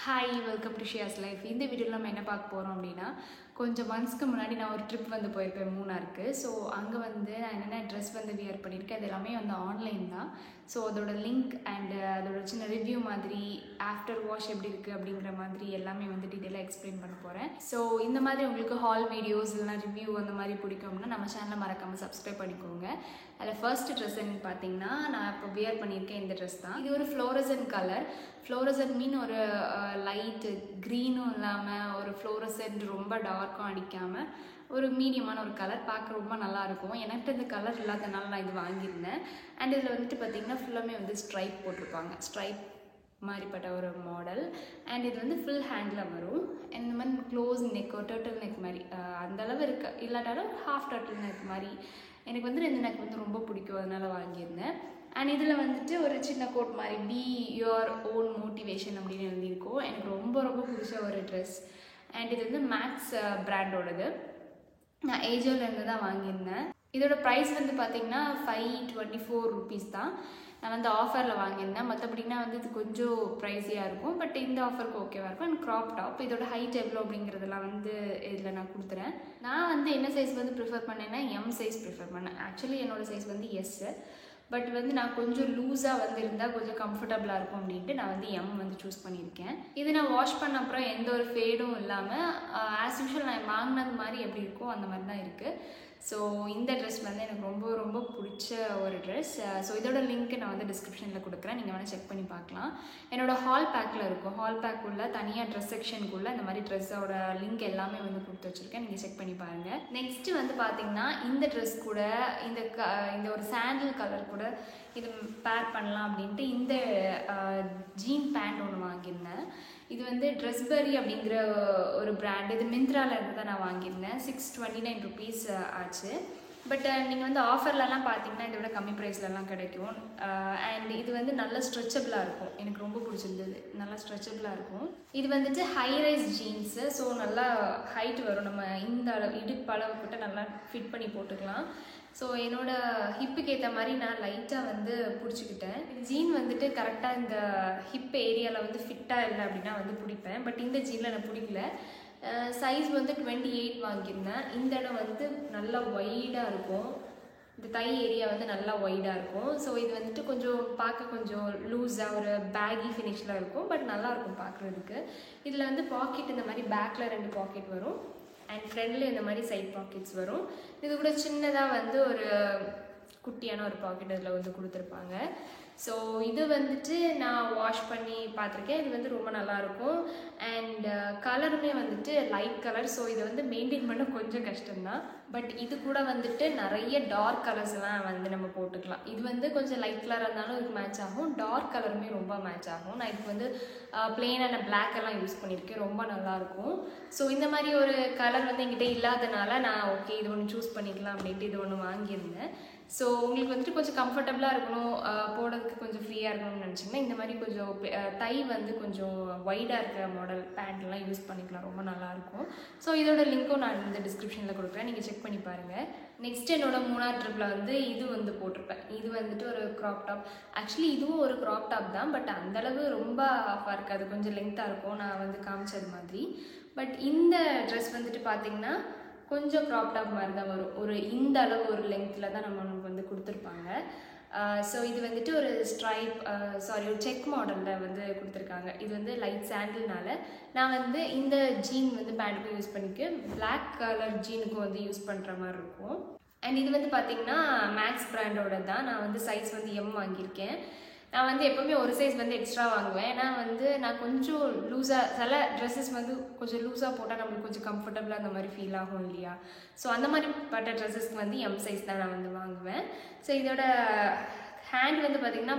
Hi welcome to Shiya's life. இந்த வீடியோவில் நம்ம என்ன பார்க்க போகிறோம் அப்படின்னா, கொஞ்சம் மந்த்ஸ்க்கு முன்னாடி நான் ஒரு ட்ரிப் வந்து போயிருப்பேன் மூணாருக்கு. ஸோ அங்கே வந்து நான் என்னென்ன ட்ரெஸ் வந்து வியர் பண்ணியிருக்கேன், அது எல்லாமே வந்து ஆன்லைன் தான். ஸோ அதோட லிங்க் அண்ட் அதோட சின்ன ரிவ்யூ மாதிரி, ஆஃப்டர் வாஷ் எப்படி இருக்குது அப்படிங்கிற மாதிரி எல்லாமே வந்து டீட்டெயிலாக எக்ஸ்பிளைன் பண்ண போகிறேன். ஸோ இந்த மாதிரி உங்களுக்கு ஹால் வீடியோஸ் இல்லைனா ரிவ்யூ அந்த மாதிரி பிடிக்கும்னா நம்ம சேனலை மறக்காமல் சப்ஸ்கிரைப் பண்ணிக்கோங்க. அதில் ஃபர்ஸ்ட் ட்ரெஸ் என்னன்னு பார்த்தீங்கன்னா, நான் இப்போ வியர் பண்ணியிருக்கேன் இந்த ட்ரெஸ் தான். இது ஒரு ஃப்ளோரசன் கலர். ஃப்ளோரசன் மீன் ஒரு லைட்டு க்ரீனும் இல்லாமல் ஒரு ஃப்ளோரசன்ட் ரொம்ப டார்க்கும் அடிக்காமல் ஒரு மீடியமான ஒரு கலர், பார்க்க ரொம்ப நல்லாயிருக்கும். எனக்கு இந்த கலர் இல்லாதனால நான் இது வாங்கியிருந்தேன். அண்ட் இதில் வந்துட்டு பார்த்திங்கன்னா ஃபுல்லாமே வந்து ஸ்ட்ரைப் போட்டிருப்பாங்க, ஸ்ட்ரைப் மாதிரிப்பட்ட ஒரு மாடல். அண்ட் இது வந்து ஃபுல் ஹேண்டில் வரும். அண்ட் இந்த மாதிரி க்ளோஸ் நெக், டர்ட்டில் நெக் மாதிரி அந்தளவு இருக்க இல்லாட்டாலும் ஹாஃப் டர்ட்டில் நெக் மாதிரி எனக்கு வந்து இந்த நெக் வந்து ரொம்ப பிடிக்கும், அதனால் வாங்கியிருந்தேன். அண்ட் இதில் வந்துட்டு ஒரு சின்ன கோட் மாதிரி பி யுவர் ஓன் மோட்டிவேஷன் அப்படின்னு எழுதியிருக்கோம். எனக்கு ரொம்ப ரொம்ப பிடிச்ச ஒரு ட்ரெஸ். அண்ட் இது வந்து மேக்ஸ் பிராண்டோடது. நான் ஏஜோலேருந்து தான் வாங்கியிருந்தேன். இதோட ப்ரைஸ் வந்து பார்த்திங்கன்னா 524 rupees தான். நான் வந்து ஆஃபரில் வாங்கியிருந்தேன். மற்றபடினா வந்து இது கொஞ்சம் ப்ரைஸியாக இருக்கும், பட் இந்த ஆஃபருக்கு ஓகேவாக இருக்கும். அண்ட் க்ராப் டாப் இதோட ஹைட் எவ்வளோ அப்படிங்கிறதெல்லாம் வந்து இதில் நான் கொடுத்துறேன். நான் வந்து என்ன சைஸ் வந்து ப்ரிஃபர் பண்ணேன்னா எம் சைஸ் ப்ரிஃபர் பண்ணேன். ஆக்சுவலி என்னோடய சைஸ் வந்து எஸ்ஸு, பட் வந்து நான் கொஞ்சம் லூஸாக வந்து இருந்தால் கொஞ்சம் கம்ஃபர்டபுளாக இருக்கும் அப்படின்ட்டு நான் வந்து எம் வந்து சூஸ் பண்ணியிருக்கேன். இது நான் வாஷ் பண்ண அப்புறம் எந்த ஒரு ஃபேடும் இல்லாமல் ஆஸ் யூஷுவல் நான் வாங்கினது மாதிரி எப்படி இருக்கோ அந்த மாதிரி தான் இருக்குது. ஸோ இந்த ட்ரெஸ் வந்து எனக்கு ரொம்ப ரொம்ப பிடிச்ச ஒரு ட்ரெஸ். ஸோ இதோட லிங்க் நான் வந்து டிஸ்கிரிப்ஷனில் கொடுக்குறேன், நீங்கள் வேணால் செக் பண்ணி பார்க்கலாம். என்னோடய ஹால் பேக்கில் இருக்கும். ஹால் பேக்குள்ளே தனியாக ட்ரெஸ் செக்ஷனுக்குள்ளே இந்த மாதிரி ட்ரெஸ்ஸோட லிங்க் எல்லாமே வந்து கொடுத்து வச்சுருக்கேன், நீங்கள் செக் பண்ணி பாருங்கள். நெக்ஸ்ட்டு வந்து பார்த்திங்கன்னா இந்த ட்ரெஸ் கூட இந்த ஒரு சாண்டில் கலர் கூட இது பேர் பண்ணலாம் அப்படின்ட்டு இந்த ஜீன் பேண்ட் ஒன்று வாங்கியிருந்தேன். இது வந்து ட்ரெஸ்பெரி அப்படிங்கிற ஒரு பிராண்ட். இது மிந்த்ராவில் இருந்து தான் நான் வாங்கியிருந்தேன். 629 rupees ஆச்சு. பட் நீங்கள் வந்து ஆஃபர்லலாம் பார்த்தீங்கன்னா இதை விட கம்மி ப்ரைஸ்லலாம் கிடைக்கும். அண்ட் இது வந்து நல்ல ஸ்ட்ரெச்சபிளாக இருக்கும். எனக்கு ரொம்ப பிடிச்சிருந்தது, நல்லா ஸ்ட்ரெச்சபிளாக இருக்கும். இது வந்துட்டு ஹை ரைஸ் ஜீன்ஸு. ஸோ நல்லா ஹைட் வரும், நம்ம இந்த அளவு இடுப்பு அளவுக்கிட்ட நல்லா ஃபிட் பண்ணி போட்டுக்கலாம். ஸோ என்னோடய ஹிப்புக்கு ஏற்ற மாதிரி நான் லைட்டாக வந்து பிடிச்சிக்கிட்டேன். ஜீன் வந்துட்டு கரெக்டாக இந்த ஹிப் ஏரியாவில் வந்து ஃபிட்டாக இல்லை அப்படின்னா வந்து பிடிப்பேன். பட் இந்த ஜீனில் எனக்கு பிடிக்கல. சைஸ் வந்து 28 வாங்கியிருந்தேன். இந்த இடம் வந்து நல்லா ஒய்டாக இருக்கும், இந்த தை ஏரியா வந்து நல்லா ஒய்டாக இருக்கும். ஸோ இது வந்துட்டு கொஞ்சம் பார்க்க கொஞ்சம் லூஸாக ஒரு பேகி ஃபினிஷில் இருக்கும், பட் நல்லாயிருக்கும் பார்க்குறதுக்கு. இதில் வந்து பாக்கெட் இந்த மாதிரி பேக்கில் 2 பாக்கெட் வரும் அண்ட் ஃப்ரண்ட்லேயும் இந்த மாதிரி சைட் பாக்கெட்ஸ் வரும். இது கூட சின்னதாக வந்து ஒரு குட்டியான ஒரு பாக்கெட் அதில் வந்து கொடுத்துருப்பாங்க. ஸோ இது வந்துட்டு நான் வாஷ் பண்ணி பார்த்துருக்கேன். இது வந்து ரொம்ப நல்லாயிருக்கும். அண்ட் கலருமே வந்துட்டு லைட் கலர். ஸோ இதை வந்து மெயின்டைன் பண்ண கொஞ்சம் கஷ்டம்தான். பட் இது கூட வந்துட்டு நிறைய டார்க் கலர்ஸ்லாம் வந்து நம்ம போட்டுக்கலாம். இது வந்து கொஞ்சம் லைட் கலராக இருந்தாலும் இதுக்கு மேட்ச் ஆகும், டார்க் கலருமே ரொம்ப மேட்ச் ஆகும். நான் இதுக்கு வந்து பிளெயினான பிளாக் எல்லாம் யூஸ் பண்ணியிருக்கேன், ரொம்ப நல்லாயிருக்கும். ஸோ இந்த மாதிரி ஒரு கலர் வந்து என்கிட்ட இல்லாதனால நான் ஓகே இது ஒன்று சூஸ் பண்ணிக்கலாம் அப்படின்ட்டு இது ஒன்று வாங்கியிருந்தேன். ஸோ உங்களுக்கு வந்துட்டு கொஞ்சம் கம்ஃபர்டபுளாக இருக்கணும், போடுறதுக்கு கொஞ்சம் ஃப்ரீயாக இருக்கணும்னு நினச்சிங்கன்னா இந்த மாதிரி கொஞ்சம் தை வந்து கொஞ்சம் ஒய்டாக இருக்கிற மாடல் பேண்ட்லாம் யூஸ் பண்ணிக்கலாம், ரொம்ப நல்லாயிருக்கும். ஸோ இதோட லிங்க்கும் நான் இந்த டிஸ்கிரிப்ஷனில் கொடுக்குறேன், நீங்கள் செக் பண்ணி பாருங்கள். நெக்ஸ்ட் என்னோட 3rd ட்ரிப்பில் வந்து இது வந்து போட்டிருப்பேன். இது வந்துட்டு ஒரு க்ராப் டாப். ஆக்சுவலி இதுவும் ஒரு க்ராப் டாப் தான், பட் அந்தளவு ரொம்ப ஆஃபாக இருக்காது, கொஞ்சம் லென்த்தாக இருக்கும் நான் வந்து காமிச்சது மாதிரி. பட் இந்த ட்ரெஸ் வந்துட்டு பார்த்திங்கன்னா கொஞ்சம் க்ராப் டாப் மாதிரி தான் வரும். ஒரு இந்த அளவு ஒரு லென்த்தில் தான் நம்மளுக்கு வந்து கொடுத்துருப்பாங்க. ஸோ இது வந்துட்டு ஒரு ஒரு செக் மாடலில் வந்து கொடுத்துருக்காங்க. இது வந்து லைட் சாண்டில்னால நான் வந்து இந்த ஜீன் வந்து பேண்ட்டுக்கும் யூஸ் பண்ணிக்க, பிளாக் கலர் ஜீனுக்கும் வந்து யூஸ் பண்ணுற மாதிரி இருக்கும். அண்ட் இது வந்து பார்த்திங்கன்னா மேக்ஸ் பிராண்டோட தான். நான் வந்து சைஸ் வந்து எம் வாங்கியிருக்கேன். நான் வந்து எப்போவுமே ஒரு சைஸ் வந்து எக்ஸ்ட்ரா வாங்குவேன். ஏன்னா வந்து நான் கொஞ்சம் லூஸாக, சில ட்ரெஸ்ஸஸ் வந்து கொஞ்சம் லூஸாக போட்டால் நம்மளுக்கு கொஞ்சம் கம்ஃபர்டபுளாக அந்த மாதிரி ஃபீல் ஆகும் இல்லையா. ஸோ அந்த மாதிரி பட்ட ட்ரெஸ்ஸஸ்க்கு வந்து எம் சைஸ் தான் நான் வந்து வாங்குவேன். ஸோ இதோட ஹேண்ட் வந்து பார்த்திங்கன்னா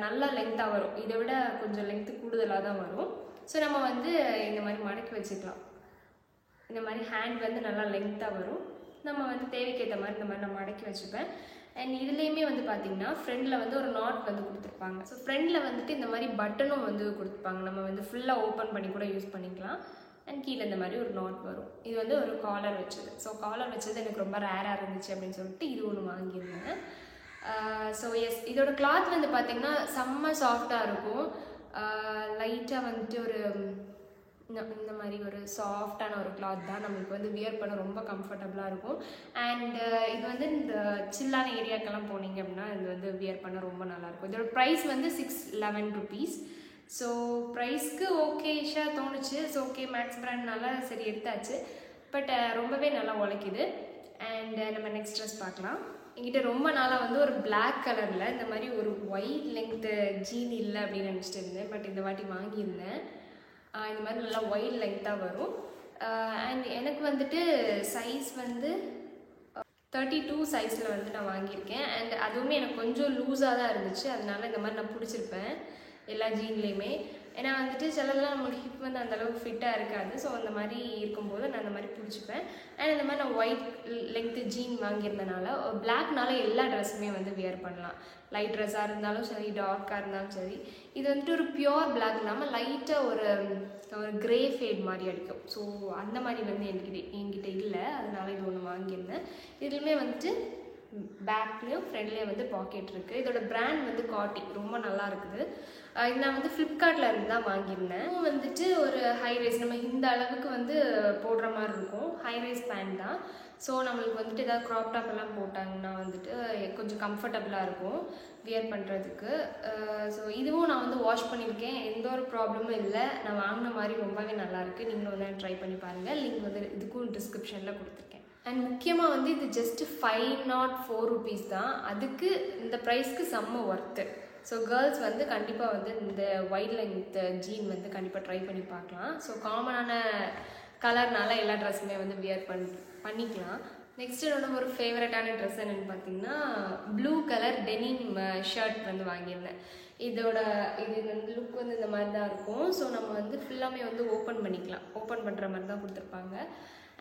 நல்லா லென்த்தாக வரும், இதை விட கொஞ்சம் லென்த்து கூடுதலாக தான் வரும். ஸோ நம்ம வந்து இந்த மாதிரி மடக்கி வச்சுக்கலாம். இந்த மாதிரி ஹேண்ட் வந்து நல்லா லென்த்தாக வரும், நம்ம வந்து தேவைக்கேற்ற மாதிரி இந்த மாதிரி நான் மடக்கி வச்சுப்பேன். அண்ட் இதுலேயுமே வந்து பார்த்திங்கன்னா ஃப்ரெண்டில் வந்து ஒரு நாட் வந்து கொடுத்துருப்பாங்க. ஸோ ஃப்ரெண்டில் வந்துட்டு இந்த மாதிரி பட்டனும் வந்து கொடுத்துருப்பாங்க, நம்ம வந்து ஃபுல்லாக ஓப்பன் பண்ணி கூட யூஸ் பண்ணிக்கலாம். அண்ட் கீழே இந்த மாதிரி ஒரு நாட் வரும். இது வந்து ஒரு காலர் வச்சது. ஸோ காலர் வச்சது எனக்கு ரொம்ப ரேராக இருந்துச்சு அப்படின்னு சொல்லிட்டு இது ஒன்று வாங்கியிருந்தேன். ஸோ எஸ், இதோட கிளாத் வந்து பார்த்திங்கன்னா செம்ம சாஃப்டாக இருக்கும். லைட்டாக வந்துட்டு ஒரு இந்த மாதிரி ஒரு சாஃப்டான ஒரு கிளாத் தான், நம்மளுக்கு வந்து வியர் பண்ண ரொம்ப கம்ஃபர்டபுளாக இருக்கும். அண்ட் இது வந்து இந்த சில்லான ஏரியாக்கெல்லாம் போனீங்க அப்படின்னா இது வந்து வியர் பண்ண ரொம்ப நல்லாயிருக்கும். இதோட ப்ரைஸ் வந்து 611 rupees. ஸோ ப்ரைஸ்க்கு ஓகேஷாக தோணுச்சு. ஸோ ஓகே, மேக்ஸ் பிராண்ட்னால சரி எடுத்தாச்சு. பட் ரொம்பவே நல்லா உழைக்குது. அண்ட் நம்ம நெக்ஸ்ட் ட்ரெஸ் பார்க்கலாம். என்கிட்ட ரொம்ப நாளாக வந்து ஒரு பிளாக் கலரில் இந்த மாதிரி ஒரு ஒயிட் லென்த்து ஜீன் இல்லை அப்படின்னு நினச்சிட்டு இருந்தேன். பட் இந்த வாட்டி வாங்கியிருந்தேன். இந்த மாதிரி நல்லா ஒயிட் லென்த்தாக வரும். அண்ட் எனக்கு வந்துட்டு சைஸ் வந்து 32 சைஸில் வந்து நான் வாங்கியிருக்கேன். அண்ட் அதுவுமே எனக்கு கொஞ்சம் லூஸாக தான் இருந்துச்சு. அதனால இந்த மாதிரி நான் பிடிச்சிருப்பேன் எல்லா ஜீன்லேயுமே. ஏன்னா வந்துட்டு சிலதெல்லாம் நம்மளுக்கு ஹிப் வந்து அந்தளவுக்கு ஃபிட்டாக இருக்காது. ஸோ அந்த மாதிரி இருக்கும்போது நான் அந்த மாதிரி பிடிச்சிப்பேன். அண்ட் இந்த மாதிரி நான் ஒயிட் லென்த்து ஜீன் வாங்கியிருந்தனால பிளாக்னால எல்லா ட்ரெஸ்ஸுமே வந்து வியர் பண்ணலாம். லைட் ட்ரெஸ்ஸாக இருந்தாலும் சரி, டார்க்காக இருந்தாலும் சரி. இது வந்துட்டு ஒரு பியோர் பிளாக் இல்லாமல் லைட்டாக ஒரு கிரே ஃபேட் மாதிரி அடிக்கும். ஸோ அந்த மாதிரி வந்து என்கிட்ட இல்லை. அதனால இது ஒன்று வாங்கியிருந்தேன். இதுலேயுமே வந்துட்டு பேக்லேயும் ஃப்ரண்ட்லேயும் வந்து பாக்கெட் இருக்குது. இதோட பிராண்ட் வந்து காட்டி ரொம்ப நல்லா இருக்குது. இது நான் வந்து ஃப்ளிப்கார்ட்டில் இருந்து தான் வாங்கியிருந்தேன். வந்துட்டு ஒரு ஹை ரைஸ், நம்ம இந்த அளவுக்கு வந்து போடுற மாதிரி இருக்கும். ஹை ரைஸ் பேண்ட் தான். ஸோ நம்மளுக்கு வந்துட்டு ஏதாவது க்ராப் டாப் எல்லாம் போட்டாங்கன்னா வந்துட்டு கொஞ்சம் கம்ஃபர்டபுளாக இருக்கும் வியர் பண்ணுறதுக்கு. ஸோ இதுவும் நான் வந்து வாஷ் பண்ணியிருக்கேன். எந்த ஒரு ப்ராப்ளமும் இல்லை. நான் வாங்கின மாதிரி ரொம்பவே நல்லாயிருக்கு. நீங்களும் வந்து ட்ரை பண்ணி பாருங்கள். லிங்க் வந்து இதுக்கும் டிஸ்கிரிப்ஷனில் கொடுத்துருக்கேன். அண்ட் முக்கியமாக வந்து இது ஜஸ்ட்டு 504 rupees தான். அதுக்கு இந்த ப்ரைஸ்க்கு செம்ம ஒர்த்து. ஸோ கேர்ள்ஸ் வந்து கண்டிப்பாக வந்து இந்த ஒயிட் லென்த் ஜீன் வந்து கண்டிப்பாக ட்ரை பண்ணி பார்க்கலாம். ஸோ காமனான கலர்னால எல்லா ட்ரெஸ்ஸுமே வந்து வியர் பண்ணிக்கலாம். நெக்ஸ்ட் என்னோட ஒரு ஃபேவரட்டான ட்ரெஸ் என்னென்னு பார்த்தீங்கன்னா ப்ளூ கலர் டெனிம் ஷர்ட் வந்து வாங்கியிருந்தேன். இது வந்து லுக் வந்து இந்த மாதிரி தான் இருக்கும். ஸோ நம்ம வந்து ஃபுல்லாமே வந்து ஓப்பன் பண்ணிக்கலாம். ஓப்பன் பண்ணுற மாதிரி தான் கொடுத்துருப்பாங்க.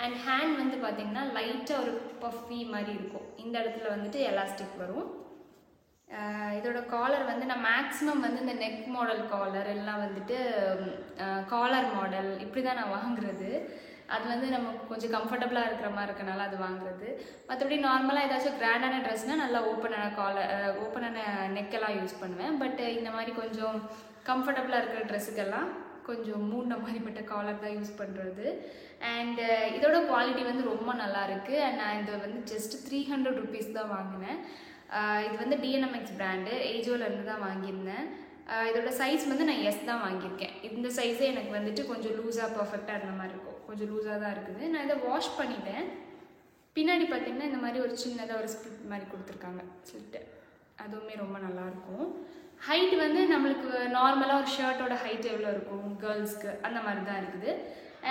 அண்ட் ஹேண்ட் வந்து பார்த்திங்கன்னா லைட்டாக ஒரு பஃபி மாதிரி இருக்கும். இந்த இடத்துல வந்துட்டு எலாஸ்டிக் வரும். இதோட காலர் வந்து நான் மேக்ஸிமம் வந்து இந்த நெக் மாடல் காலர் எல்லாம் வந்துட்டு காலர் மாடல் இப்படி தான் நான் வாங்குறது. அது வந்து நமக்கு கொஞ்சம் கம்ஃபர்டபுளாக இருக்கிற மாதிரி இருக்கனால அது வாங்குறது. மற்றபடி நார்மலாக ஏதாச்சும் கிராண்டான ட்ரெஸ்னால் நல்லா ஓப்பனான நெக்கெல்லாம் யூஸ் பண்ணுவேன். பட் இந்த மாதிரி கொஞ்சம் கம்ஃபர்டபுளாக இருக்கிற ட்ரெஸ்ஸுக்கெல்லாம் கொஞ்சம் மூடின மாதிரிப்பட்ட காலர் தான் யூஸ் பண்ணுறது. அண்டு இதோட குவாலிட்டி வந்து ரொம்ப நல்லா இருக்குது. அண்ட் நான் இதை வந்து ஜஸ்ட் 300 rupees தான் வாங்கினேன். இது வந்து DNMX பிராண்டு, ஏஜோலேருந்து தான் வாங்கியிருந்தேன். இதோட சைஸ் வந்து நான் எஸ் தான் வாங்கியிருக்கேன். இந்த சைஸே எனக்கு வந்துட்டு கொஞ்சம் லூஸாக பர்ஃபெக்டாக இருந்த மாதிரி இருக்கும். கொஞ்சம் லூஸாக தான் இருக்குது. நான் இதை வாஷ் பண்ணிட்டேன். பின்னாடி பார்த்திங்கன்னா இந்த மாதிரி ஒரு சின்னதாக ஒரு ஸ்ப்ளிட் மாதிரி கொடுத்துருக்காங்க, ஸ்லிட்டு. அதுவுமே ரொம்ப நல்லாயிருக்கும். ஹைட் வந்து நம்மளுக்கு நார்மலாக ஒரு ஷர்ட்டோட ஹைட் எவ்வளோ இருக்கும் கேர்ள்ஸ்க்கு அந்த மாதிரி தான் இருக்குது.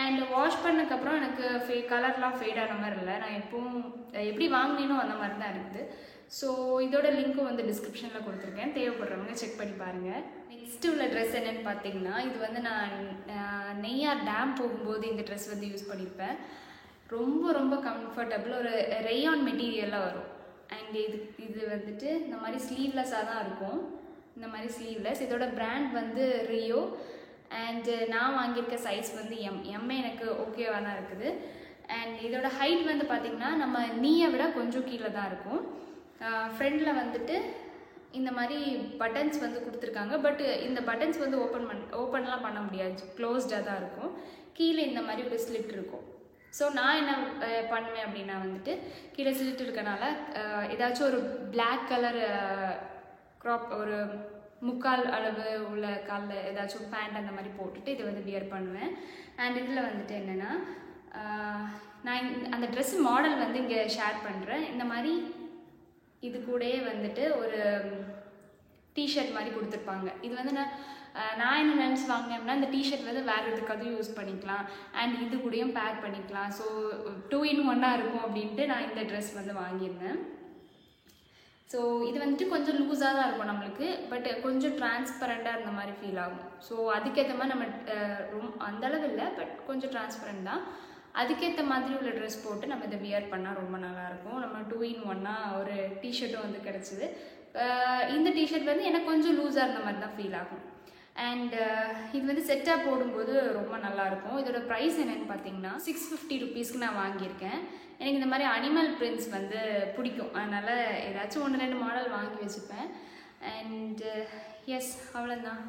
அண்ட் வாஷ் பண்ணதுக்கப்புறம் எனக்கு கலர்லாம் ஃபேட் ஆன மாதிரி இல்லை. நான் எப்பவும் எப்படி வாங்கினேனோ அந்த மாதிரி தான் இருக்குது. ஸோ இதோட லிங்க்கும் வந்து டிஸ்கிரிப்ஷனில் கொடுத்துருக்கேன். தேவைப்படுறவங்க செக் பண்ணி பாருங்கள். நெக்ஸ்ட்டு உள்ள ட்ரெஸ் என்னென்னு பார்த்தீங்கன்னா இது வந்து நான் நெய்யார் டேம் போகும்போது இந்த ட்ரெஸ் வந்து யூஸ் பண்ணியிருப்பேன். ரொம்ப ரொம்ப கம்ஃபர்டபுள். ஒரு ரேயான் மெட்டீரியலாக வரும். அண்ட் இது வந்துட்டு இந்த மாதிரி ஸ்லீவ்லெஸ்ஸாக தான் இருக்கும். இந்த மாதிரி ஸ்லீவ்லெஸ். இதோட பிராண்ட் வந்து ரியோ. அண்டு நான் வாங்கியிருக்க சைஸ் வந்து எம்ஏ எனக்கு ஓகேவாக தான் இருக்குது. அண்ட் இதோட ஹைட் வந்து பார்த்திங்கன்னா நம்ம நீயை விட கொஞ்சம் கீழே தான் இருக்கும். ஃப்ரண்டில் வந்துட்டு இந்த மாதிரி பட்டன்ஸ் வந்து கொடுத்துருக்காங்க. பட் இந்த பட்டன்ஸ் வந்து ஓப்பன்லாம் பண்ண முடியாது, க்ளோஸ்டாக தான் இருக்கும். கீழே இந்த மாதிரி ஒரு ஸ்லிட் இருக்கும். ஸோ நான் என்ன பண்ணுவேன் அப்படின்னா வந்துட்டு கீழே ஸ்லிட் இருக்கனால ஏதாச்சும் ஒரு பிளாக் கலர் ஒரு முக்கால் அளவு உள்ள காலில் ஏதாச்சும் பேண்ட் அந்த மாதிரி போட்டுட்டு இதை வந்து வியர் பண்ணுவேன். அண்ட் இதில் வந்துட்டு என்னென்னா நான் அந்த ட்ரெஸ் மாடல் வந்து இங்கே ஷேர் பண்ணுறேன். இந்த மாதிரி இது கூடயே வந்துட்டு ஒரு டிஷர்ட் மாதிரி கொடுத்துருப்பாங்க. இது வந்து நான் என்ன நினச்சி வாங்கினேன் அப்படின்னா இந்த டிஷர்ட் வந்து வேறு எதுக்காவது யூஸ் பண்ணிக்கலாம். அண்ட் இது கூடயும் பேர் பண்ணிக்கலாம். ஸோ 2 in 1 இருக்கும் அப்படின்ட்டு நான் இந்த ட்ரெஸ் வந்து வாங்கியிருந்தேன். ஸோ இது வந்துட்டு கொஞ்சம் லூஸாக தான் இருக்கும் நம்மளுக்கு. பட் கொஞ்சம் டிரான்ஸ்பரண்ட்டாக இருந்த மாதிரி ஃபீல் ஆகும். ஸோ அதுக்கேற்ற மாதிரி நம்ம அந்தளவு இல்லை, பட் கொஞ்சம் டிரான்ஸ்பரண்ட் தான். அதுக்கேற்ற மாதிரி உள்ள ட்ரெஸ் போட்டு நம்ம இதை வியர் பண்ணால் ரொம்ப நல்லாயிருக்கும். நம்ம 2 in 1 ஒரு டிஷர்ட்டும் வந்து கிடச்சிது. இந்த டிஷர்ட் வந்து எனக்கு கொஞ்சம் லூஸாக இருந்த மாதிரி தான் ஃபீல் ஆகும். அண்ட் இது வந்து செட்டாக போடும்போது ரொம்ப நல்லாயிருக்கும். இதோட ப்ரைஸ் என்னென்னு பார்த்தீங்கன்னா 650 rupeesக்கு நான் வாங்கியிருக்கேன். எனக்கு இந்த மாதிரி அனிமல் பிரிண்ட்ஸ் வந்து பிடிக்கும். அதனால் ஏதாச்சும் 1-2 மாடல் வாங்கி வச்சுப்பேன். அண்ட் எஸ் அவ்வளோதான்.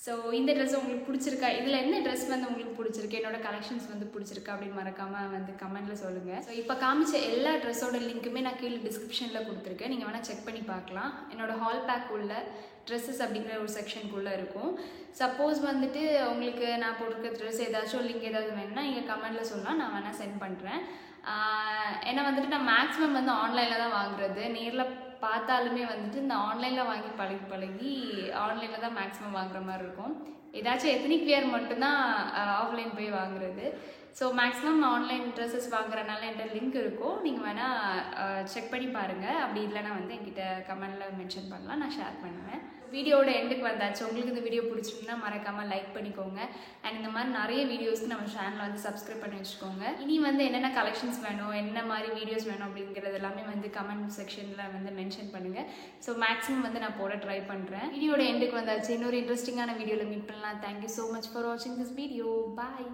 ஸோ இந்த ட்ரெஸ் உங்களுக்கு பிடிச்சிருக்கா, இதில் என்ன ட்ரெஸ் வந்து உங்களுக்கு பிடிச்சிருக்கு, என்னோட கலெக்ஷன்ஸ் வந்து பிடிச்சிருக்கா அப்படின்னு மறக்காமல் வந்து கமெண்ட்டில் சொல்லுங்கள். ஸோ இப்போ காமிச்ச எல்லா ட்ரெஸ்ஸோட லிங்க்குமே நான் கீழே டிஸ்கிரிப்ஷனில் கொடுத்துருக்கேன். நீங்கள் வேணால் செக் பண்ணி பார்க்கலாம். என்னோடய ஹால் பேக் உள்ள ட்ரெஸ்ஸஸ் அப்படிங்கிற ஒரு செக்ஷனுக்குள்ளே இருக்கும். சப்போஸ் வந்துட்டு உங்களுக்கு நான் போட்டிருக்க ட்ரெஸ் ஏதாச்சும் லிங்க் ஏதாவது வேணும்னா நீங்கள் கமெண்ட்டில் சொல்லலாம், நான் வேணால் சென்ட் பண்ணுறேன். ஏன்னா வந்துட்டு நான் மேக்ஸிமம் வந்து ஆன்லைனில் தான் வாங்குறது. நேரில் பார்த்தாலுமே வந்துட்டு இந்த ஆன்லைனில் வாங்கி பழகி ஆன்லைனில் தான் மேக்ஸிமம் வாங்குற மாதிரி இருக்கும். ஏதாச்சும் எத்னிக் வியர் மட்டும்தான் ஆஃப்லைன் போய் வாங்குறது. ஸோ மேக்ஸிமம் ஆன்லைன் ட்ரெஸ்ஸஸ் வாங்குறதுனால என்கிட்ட லிங்க் இருக்கும், நீங்கள் வேணால் செக் பண்ணி பாருங்கள். அப்படி இல்லைனா வந்து என்கிட்ட கமெண்டில் மென்ஷன் பண்ணலாம், நான் ஷேர் பண்ணுவேன். வீடியோட எண்டுக்கு வந்தாச்சு. உங்களுக்கு இந்த வீடியோ பிடிச்சிருந்தா மறக்காமல் லைக் பண்ணிக்கோங்க. அண்ட் இந்த மாதிரி நிறைய வீடியோஸ்க்கு நம்ம சேனலை வந்து சப்ஸ்கிரைப் பண்ணி வச்சுக்கோங்க. இனி வந்து என்னென்ன கலெக்ஷன்ஸ் வேணும், என்ன மாதிரி வீடியோஸ் வேணும் அப்படிங்கிறது எல்லாமே வந்து கமெண்ட் செக்ஷனில் வந்து மென்ஷன் பண்ணுங்கள். ஸோ மேக்ஸிமம் வந்து நான் போட ட்ரை பண்ணுறேன். வீடியோட எண்டுக்கு வந்தாச்சு. இன்னொரு இன்ட்ரெஸ்டிங்கான வீடியோவில் மீட் பண்ணலாம். தேங்க்யூ ஸோ மச் ஃபார் வாட்சிங் திஸ் வீடியோ. பாய்.